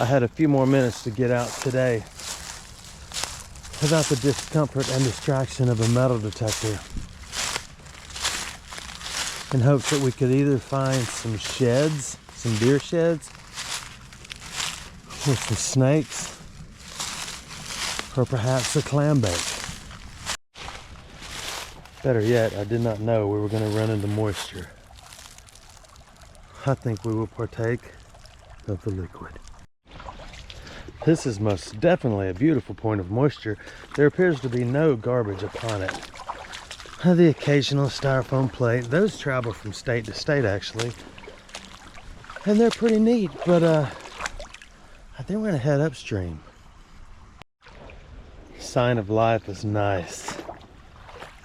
I had a few more minutes to get out today without the discomfort and distraction of a metal detector, in hopes that we could either find some sheds, some deer sheds, with some snakes, or perhaps a clam bake. Better yet, I did not know we were going to run into moisture. I think we will partake of the liquid. This is most definitely a beautiful point of moisture. There appears to be no garbage upon it. The occasional styrofoam plate, those travel from state to state actually, and they're pretty neat, but I think we're gonna head upstream. Sign of life is nice.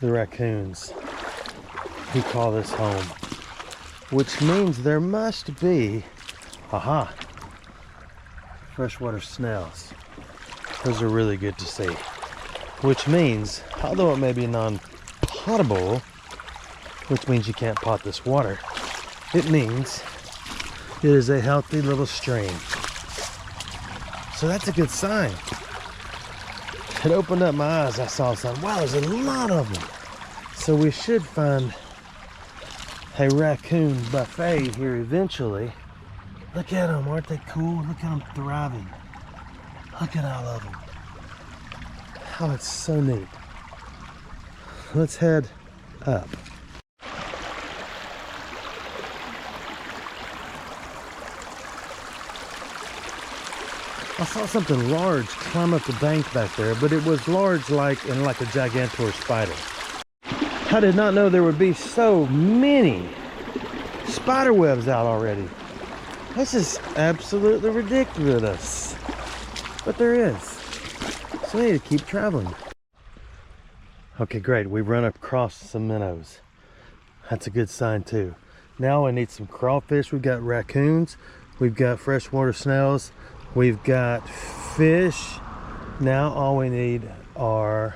The raccoons who call this home, which means there must be, aha, freshwater snails. Those are really good to see. Which means, although it may be non-potable, which means you can't pot this water, it means it is a healthy little stream. So that's a good sign. It opened up my eyes. I saw something. Wow, there's a lot of them. So we should find a raccoon buffet here eventually. Look at them, aren't they cool? Look at them thriving. Look at all of them. Oh, it's so neat. Let's head up. I saw something large climb up the bank back there, but it was large like a gigantor spider. I did not know there would be so many spider webs out already. This is absolutely ridiculous, but there is. So we need to keep traveling. Okay, great. We've run across some minnows. That's a good sign too. Now we need some crawfish. We've got raccoons. We've got freshwater snails. We've got fish. Now all we need are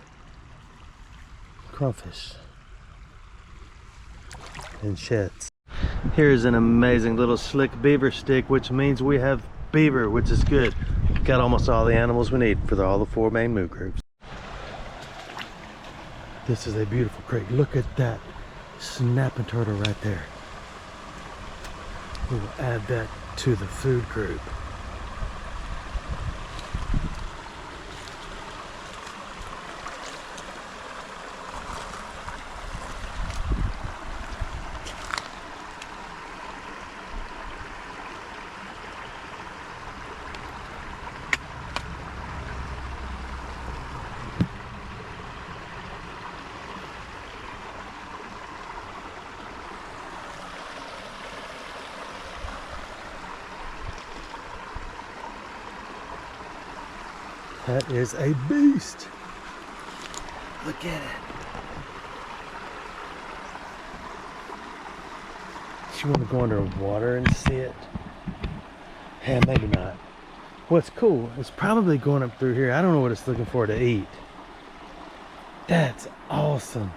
crawfish and sheds. Here's an amazing little slick beaver stick, which means we have beaver, which is good. Got almost all the animals we need for all the 4 main mood groups. This is a beautiful creek. Look at that snapping turtle right there. We will add that to the food group. That is a beast. Look at it. You want to go underwater and see it? Yeah, maybe not. What's cool is probably going up through here. I don't know what it's looking for to eat. That's awesome.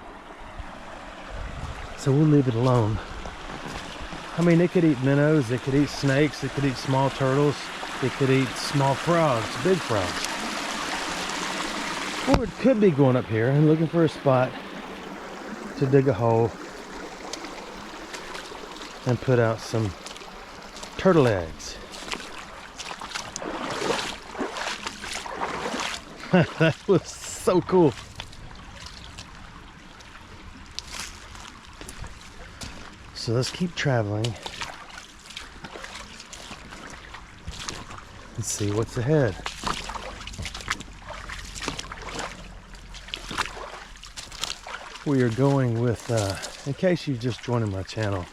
So we'll leave it alone. I mean, it could eat minnows, it could eat snakes, it could eat small turtles, it could eat small frogs, big frogs. Or it could be going up here and looking for a spot to dig a hole and put out some turtle eggs. That was so cool. So let's keep traveling and see what's ahead. We are going with, in case you're just joining my channel,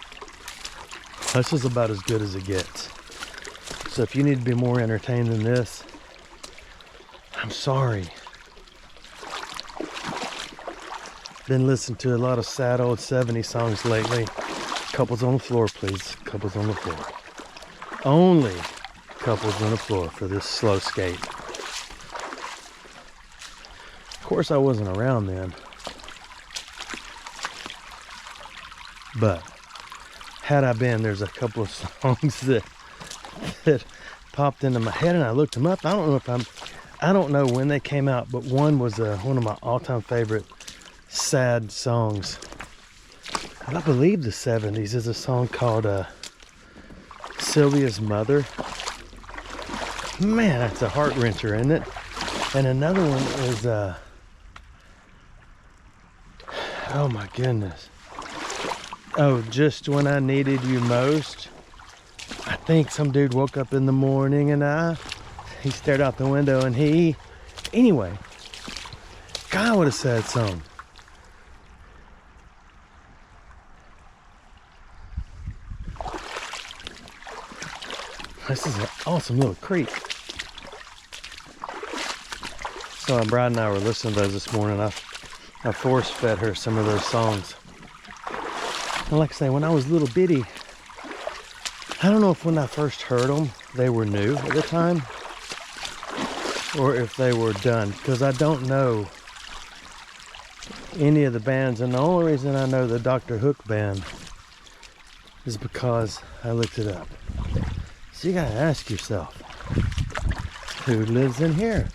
this is about as good as it gets. So if you need to be more entertained than this, I'm sorry. Been listening to a lot of sad old 70s songs lately. Couples on the floor, please. Couples on the floor. Only couples on the floor for this slow skate. Of course, I wasn't around then. But had I been, there's a couple of songs that popped into my head and I looked them up. I don't know when they came out, but one was one of my all-time favorite sad songs. I believe the 70s is a song called Sylvia's Mother. Man, that's a heart wrencher, isn't it? And another one is oh my goodness. Oh, Just When I Needed You Most. I think some dude woke up in the morning and he stared out the window and anyway, God, what a sad song. This is an awesome little creek. So Brad and I were listening to those this morning. I force fed her some of those songs. And like I say, when I was little bitty, I don't know if when I first heard them, they were new at the time, or if they were done, because I don't know any of the bands. And the only reason I know the Dr. Hook band is because I looked it up. So you gotta ask yourself, who lives in here?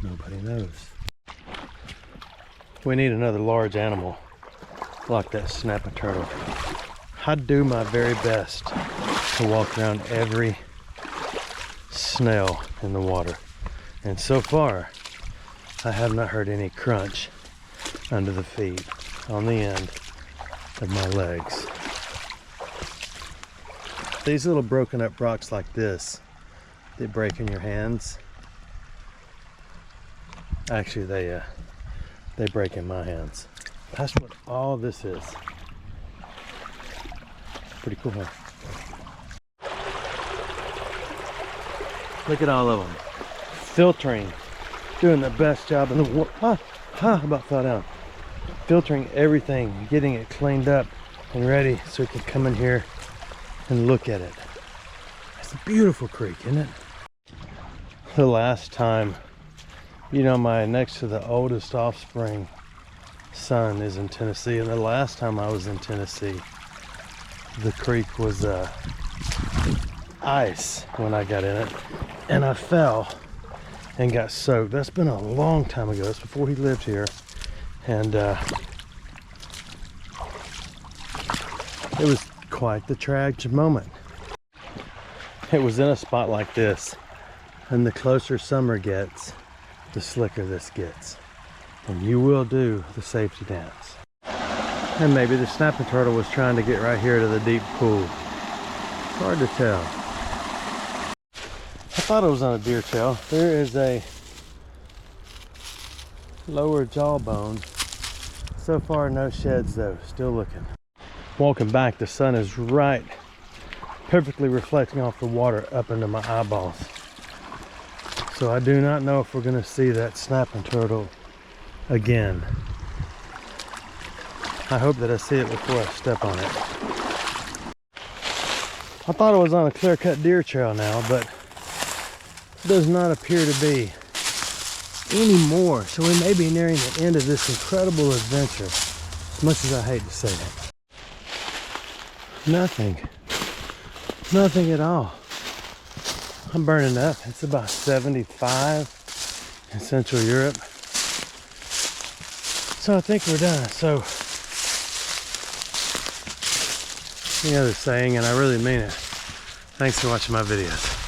Nobody knows. We need another large animal like that snapping turtle. I do my very best to walk around every snail in the water. And so far, I have not heard any crunch under the feet on the end of my legs. These little broken up rocks like this, they break in your hands. Actually, they break in my hands. That's what all this is. Pretty cool, huh? Look at all of them. Filtering. Doing the best job in the world. About fell down. Filtering everything, getting it cleaned up and ready so we can come in here and look at it. It's a beautiful creek, isn't it? The last time, you know, my next to the oldest offspring son is in Tennessee, and the last time I was in Tennessee, the creek was ice when I got in it, and I fell and got soaked. That's been a long time ago. That's before he lived here. And it was quite the tragic moment. It was in a spot like this, and the closer summer gets, the slicker this gets. And you will do the safety dance. And maybe the snapping turtle was trying to get right here to the deep pool. It's hard to tell. I thought it was on a deer tail. There is a lower jawbone. So far, no sheds though. Still looking. Walking back, the sun is right, perfectly reflecting off the water up into my eyeballs. So I do not know if we're going to see that snapping turtle again. I hope that I see it before I step on it. I thought it was on a clear-cut deer trail now, but it does not appear to be anymore. So we may be nearing the end of this incredible adventure, as much as I hate to say that. Nothing at all. I'm burning up. It's about 75 in Central Europe. So I think we're done. So, you know the saying, and I really mean it. Thanks for watching my videos.